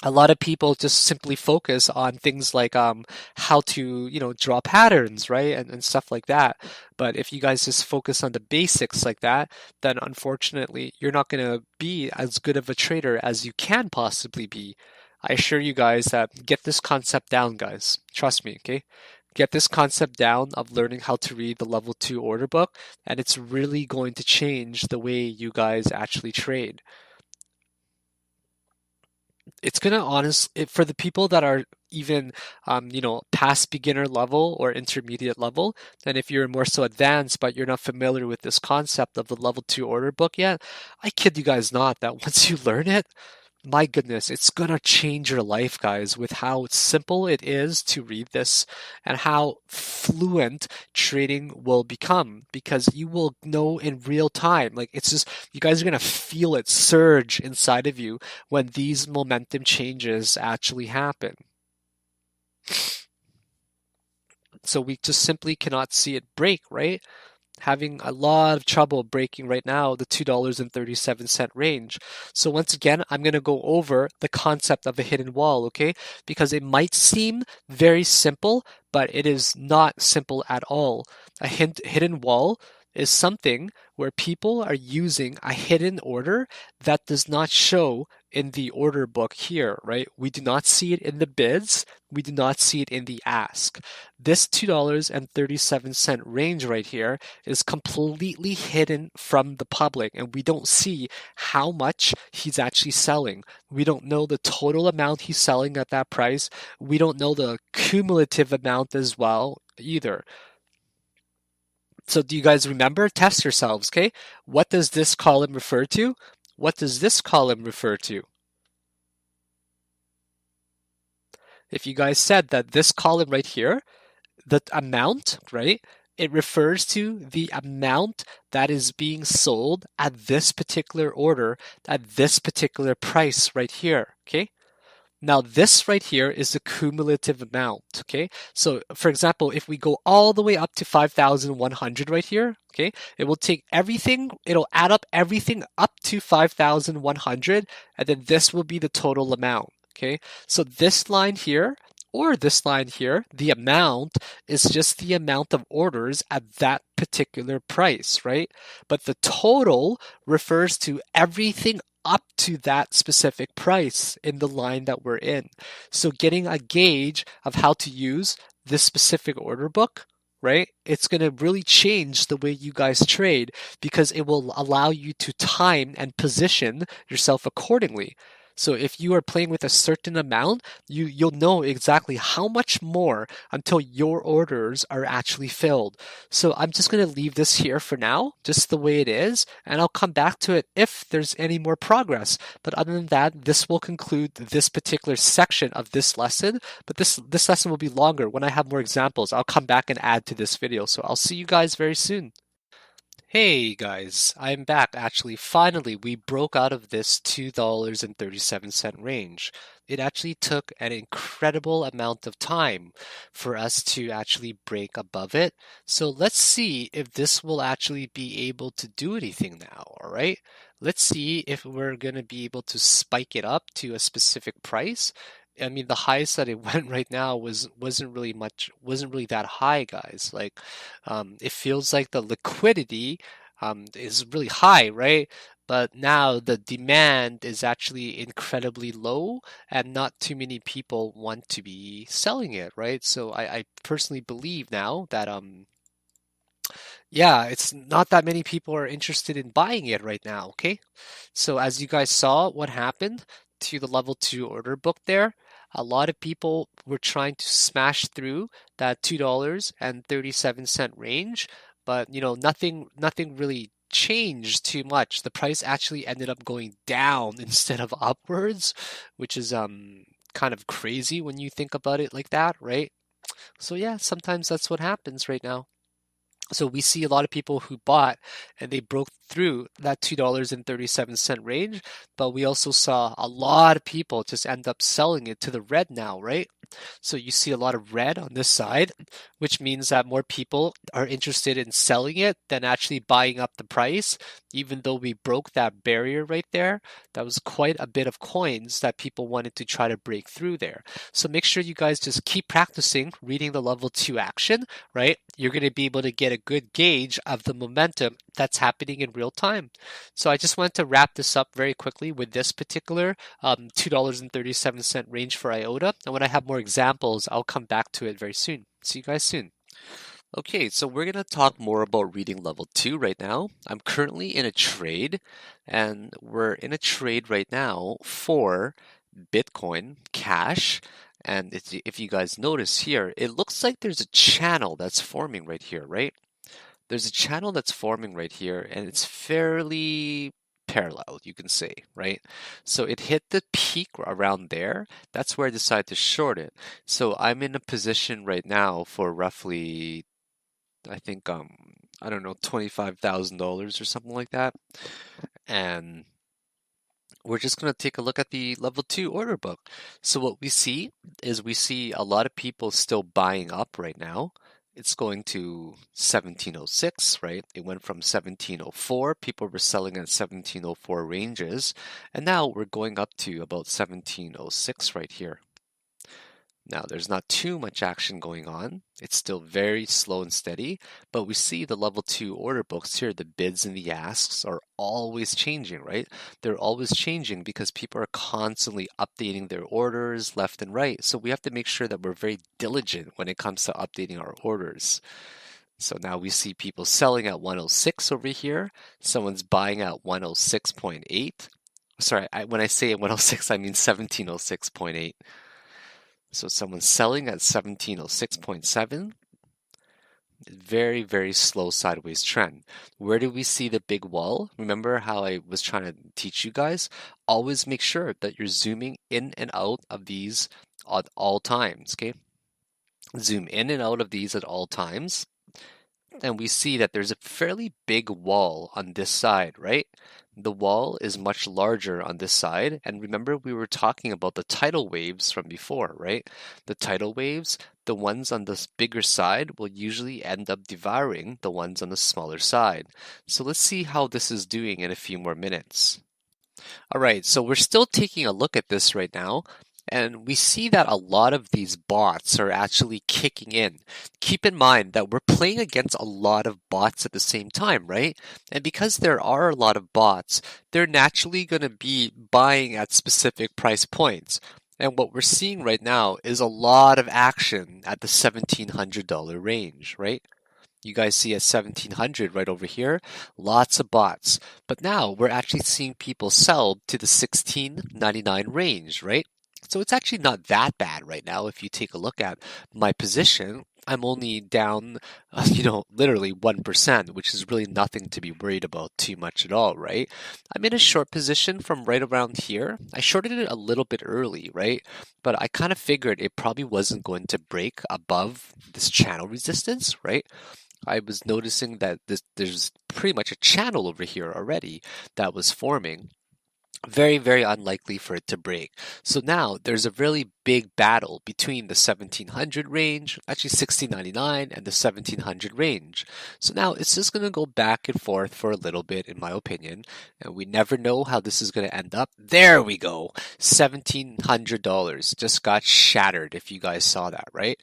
A lot of people just simply focus on things like how to draw patterns, right, and stuff like that. But if you guys just focus on the basics like that, then unfortunately you're not going to be as good of a trader as you can possibly be. I assure you guys that get this concept down, guys. Trust me, okay? Get this concept down of learning how to read the level 2 order book, and it's really going to change the way you guys actually trade. It's gonna for the people that are even past beginner level or intermediate level, then if you're more so advanced but you're not familiar with this concept of the level 2 order book yet, I kid you guys not that once you learn it, my goodness, it's gonna change your life, guys, with how simple it is to read this and how fluent trading will become because you will know in real time. Like, it's just, you guys are gonna feel it surge inside of you when these momentum changes actually happen. So we just simply cannot see it break, right? Having a lot of trouble breaking right now the $2.37 range. So once again, I'm going to go over the concept of a hidden wall, okay? Because it might seem very simple, but it is not simple at all. A hidden wall is something where people are using a hidden order that does not show in the order book here, right? We do not see it in the bids. We do not see it in the ask. This $2.37 range right here is completely hidden from the public, and we don't see how much he's actually selling. We don't know the total amount he's selling at that price. We don't know the cumulative amount as well either. So do you guys remember? Test yourselves, okay? What does this column refer to? What does this column refer to? If you guys said that this column right here, the amount, right? It refers to the amount that is being sold at this particular order, at this particular price right here, okay? Now this right here is the cumulative amount, okay? So for example, if we go all the way up to 5,100 right here, okay, it will take everything, it'll add up everything up to 5,100, and then this will be the total amount, okay? So this line here, or this line here, the amount is just the amount of orders at that particular price, right? But the total refers to everything up to that specific price in the line that we're in. So getting a gauge of how to use this specific order book, right? It's going to really change the way you guys trade because it will allow you to time and position yourself accordingly. So if you are playing with a certain amount, you'll know exactly how much more until your orders are actually filled. So I'm just going to leave this here for now, just the way it is, and I'll come back to it if there's any more progress. But other than that, this will conclude this particular section of this lesson. But this lesson will be longer. When I have more examples, I'll come back and add to this video. So I'll see you guys very soon. Hey guys, I'm back. Actually, finally, we broke out of this $2.37 range. It actually took an incredible amount of time for us to actually break above it. So let's see if this will actually be able to do anything now, all right? Let's see if we're going to be able to spike it up to a specific price. I mean, the highest that it went right now wasn't really that high, guys. Like, it feels like the liquidity is really high, right? But now the demand is actually incredibly low, and not too many people want to be selling it, right? So I personally believe now that yeah, it's not that many people are interested in buying it right now, okay? So as you guys saw, what happened to the level 2 order book there, a lot of people were trying to smash through that $2.37 range, but nothing really changed too much. The price actually ended up going down instead of upwards, which is kind of crazy when you think about it like that, right? So yeah, sometimes that's what happens right now. So we see a lot of people who bought and they broke through that $2.37 range, but we also saw a lot of people just end up selling it to the red now, right? So you see a lot of red on this side, which means that more people are interested in selling it than actually buying up the price. Even though we broke that barrier right there, that was quite a bit of coins that people wanted to try to break through there. So make sure you guys just keep practicing reading the level 2 action, right? You're going to be able to get a good gauge of the momentum that's happening in real time. So I just wanted to wrap this up very quickly with this particular $2.37 range for IOTA. And when I have more examples, I'll come back to it very soon. See you guys soon. Okay, so we're going to talk more about reading level 2 right now. I'm currently in a trade, and we're in a trade right now for Bitcoin Cash. And if you guys notice here, it looks like there's a channel that's forming right here, right? There's a channel that's forming right here, and it's fairly parallel, you can say, right? So it hit the peak around there. That's where I decided to short it. So I'm in a position right now for roughly, I think, I don't know, $25,000 or something like that. And we're just going to take a look at the level 2 order book. So what we see is we see a lot of people still buying up right now. It's going to 1706, right? It went from 1704. People were selling at 1704 ranges. And now we're going up to about 1706 right here. Now, there's not too much action going on. It's still very slow and steady, but we see the level 2 order books here, the bids and the asks are always changing, right? They're always changing because people are constantly updating their orders left and right. So we have to make sure that we're very diligent when it comes to updating our orders. So now we see people selling at 106 over here. Someone's buying at 106.8. Sorry, when I say 106, I mean 1706.8. So someone's selling at 1706.7. Very, very slow sideways trend. Where do we see the big wall? Remember how I was trying to teach you guys? Always make sure that you're zooming in and out of these at all times, okay? Zoom in and out of these at all times. And we see that there's a fairly big wall on this side, right? The wall is much larger on this side. And remember, we were talking about the tidal waves from before, right? The tidal waves, the ones on this bigger side will usually end up devouring the ones on the smaller side. So let's see how this is doing in a few more minutes. All right, so we're still taking a look at this right now. And we see that a lot of these bots are actually kicking in. Keep in mind that we're playing against a lot of bots at the same time, right? And because there are a lot of bots, they're naturally going to be buying at specific price points. And what we're seeing right now is a lot of action at the $1,700 range, right? You guys see at 1700 right over here, lots of bots. But now we're actually seeing people sell to the 1699 range, right? So it's actually not that bad right now. If you take a look at my position, I'm only down, literally 1%, which is really nothing to be worried about too much at all, right? I'm in a short position from right around here. I shorted it a little bit early, right? But I kind of figured it probably wasn't going to break above this channel resistance, right? I was noticing that there's pretty much a channel over here already that was forming. Very, very unlikely for it to break. So now there's a really big battle between the 1700 range, actually 1699, and the 1700 range. So now it's just going to go back and forth for a little bit, in my opinion, and we never know how this is going to end up. There we go. $1,700 just got shattered, if you guys saw that, right?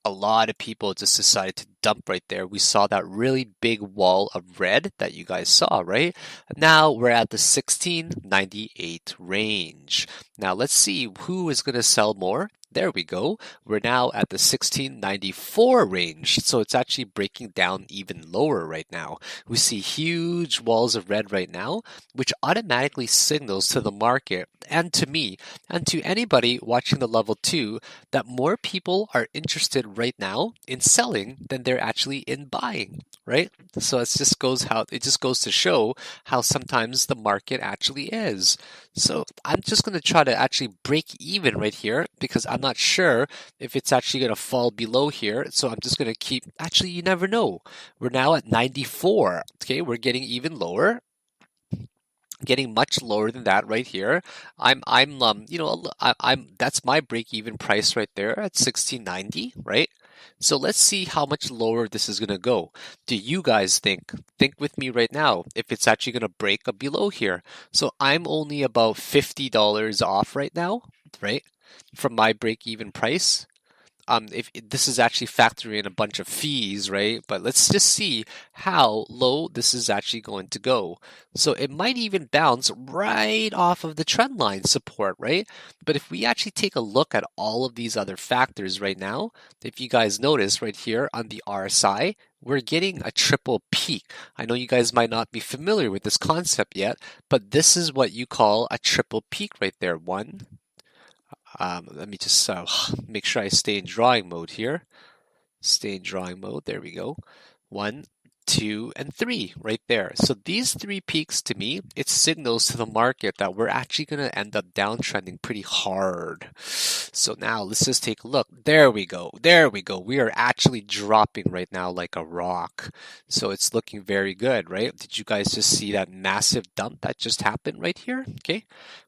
A lot of people just decided to dump right there. We saw that really big wall of red that you guys saw, right? Now we're at the 1698 range. Now let's see who is going to sell more. There we go. We're now at the 1694 range. So it's actually breaking down even lower right now. We see huge walls of red right now, which automatically signals to the market and to me and to anybody watching the level 2 that more people are interested right now in selling than they're actually in buying, right? So it just goes to show how sometimes the market actually is. So I'm just going to try to actually break even right here because I'm not sure if it's actually going to fall below here. So I'm just going to keep, actually, you never know. We're now at 94. Okay, we're getting even lower. Getting much lower than that right here. That's my break-even price right there at 1690, right? So let's see how much lower this is going to go. Do you guys think with me right now if it's actually going to break up below here? So I'm only about $50 off right now, right? From my break-even price. If this is actually factoring in a bunch of fees, right? But let's just see how low this is actually going to go. So it might even bounce right off of the trend line support, right? But if we actually take a look at all of these other factors right now, if you guys notice right here on the RSI, we're getting a triple peak. I know you guys might not be familiar with this concept yet, but this is what you call a triple peak right there. Let me just make sure I stay in drawing mode here. Stay in drawing mode. There we go. 1, 2, and 3 right there. So these 3 peaks to me, it signals to the market that we're actually going to end up downtrending pretty hard. So now let's just take a look. There we go. There we go. We are actually dropping right now like a rock. So it's looking very good, right? Did you guys just see that massive dump that just happened right here? Okay.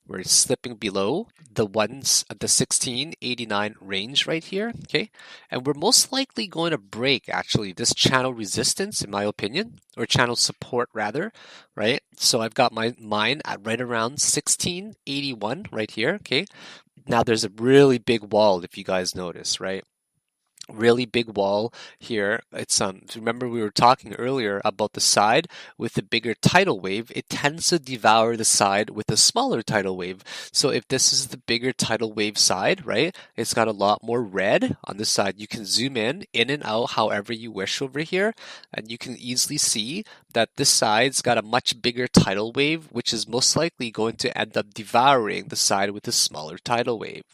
We're slipping below the 1689 range right here, okay? And we're most likely going to break, actually, this channel resistance, in my opinion, or channel support, rather, right? So I've got mine at right around 1681 right here, okay? Now there's a really big wall if you guys notice, right? Really big wall here. It's remember we were talking earlier about the side with the bigger tidal wave, it tends to devour the side with a smaller tidal wave. So if this is the bigger tidal wave side, right, it's got a lot more red on the side. You can zoom in and out however you wish over here, and you can easily see that this side's got a much bigger tidal wave, which is most likely going to end up devouring the side with a smaller tidal wave.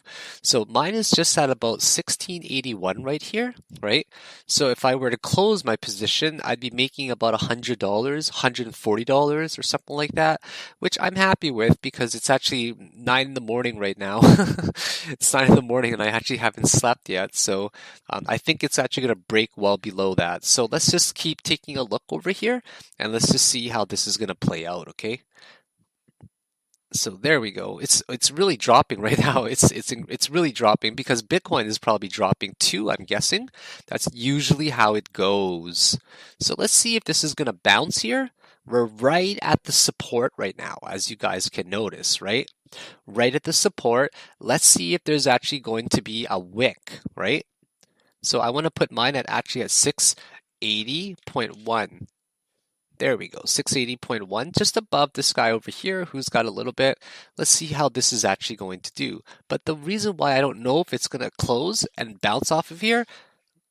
So mine is just at about 1681 right here, right? So if I were to close my position, I'd be making about $100, $140 or something like that, which I'm happy with because it's actually 9 in the morning right now. It's 9 in the morning and I actually haven't slept yet. So I think it's actually going to break well below that. So let's just keep taking a look over here and let's just see how this is going to play out, okay? So there we go. It's really dropping right now. It's really dropping because Bitcoin is probably dropping too, I'm guessing. That's usually how it goes. So let's see if this is going to bounce here. We're right at the support right now, as you guys can notice, right? Right at the support. Let's see if there's actually going to be a wick, right? So I want to put mine at actually at 680.1. There we go, 680.1, just above this guy over here who's got a little bit. Let's see how this is actually going to do. But the reason why I don't know if it's going to close and bounce off of here,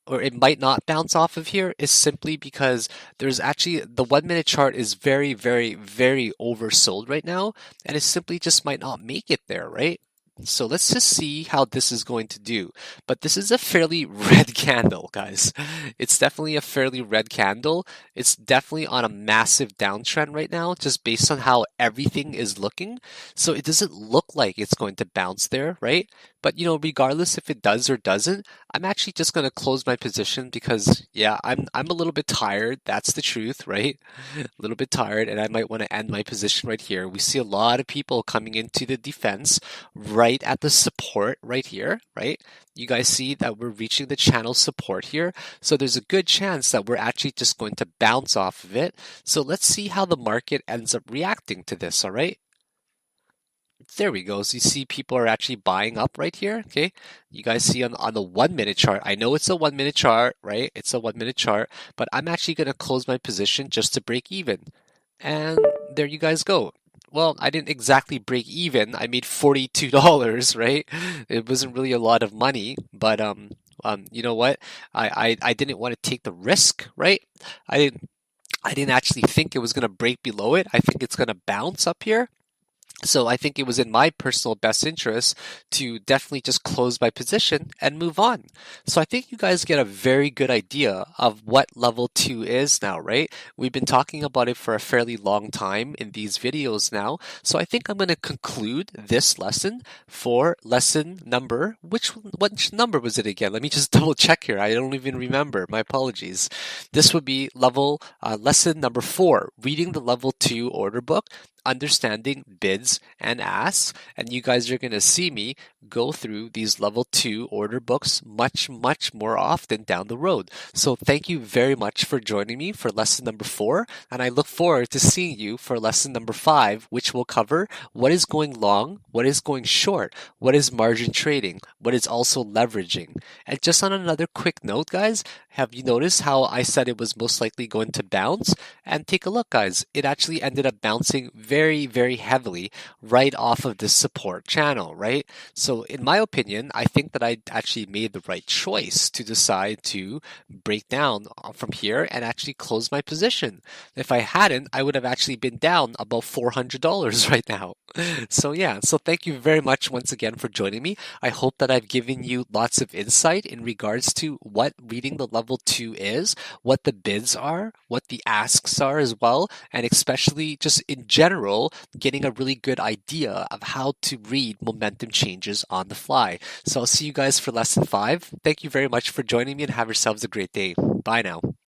or it might not bounce off of here, is simply because there's actually the 1 minute chart is very, very, very oversold right now, and it simply just might not make it there, right? So let's just see how this is going to do. But this is a fairly red candle, guys. It's definitely a fairly red candle. It's definitely on a massive downtrend right now, just based on how everything is looking. So it doesn't look like it's going to bounce there, right? But regardless if it does or doesn't, I'm actually just going to close my position because, yeah, I'm a little bit tired. That's the truth, right? A little bit tired, and I might want to end my position right here. We see a lot of people coming into the defense right at the support right here, right? You guys see that we're reaching the channel support here. So there's a good chance that we're actually just going to bounce off of it. So let's see how the market ends up reacting to this, all right? There we go. So you see people are actually buying up right here. Okay. You guys see on the 1 minute chart. I know it's a 1 minute chart, right? It's a 1 minute chart, but I'm actually going to close my position just to break even. And there you guys go. Well, I didn't exactly break even. I made $42, right? It wasn't really a lot of money, but you know what? I didn't want to take the risk, right? I didn't actually think it was going to break below it. I think it's going to bounce up here. So I think it was in my personal best interest to definitely just close my position and move on. So I think you guys get a very good idea of what level 2 is now, right? We've been talking about it for a fairly long time in these videos now. So I think I'm going to conclude this lesson for lesson number, which number was it again? Let me just double check here. I don't even remember. My apologies. This would be lesson number 4, reading the level 2 order book, understanding bids and asks, and you guys are going to see me go through these level 2 order books much more often down the road. So thank you very much for joining me for lesson number 4, and I look forward to seeing you for lesson number 5, which will cover what is going long, what is going short, what is margin trading, what is also leveraging. And just on another quick note, guys, have you noticed how I said it was most likely going to bounce? And take a look, guys. It actually ended up bouncing very heavily right off of this support channel, right? So in my opinion, I think that I actually made the right choice to decide to break down from here and actually close my position. If I hadn't, I would have actually been down about $400 right now. So yeah, so thank you very much once again for joining me. I hope that I've given you lots of insight in regards to what reading the level 2 is, what the bids are, what the asks are as well, and especially just in general, getting a really good idea of how to read momentum changes on the fly. So I'll see you guys for lesson 5. Thank you very much for joining me and have yourselves a great day. Bye now.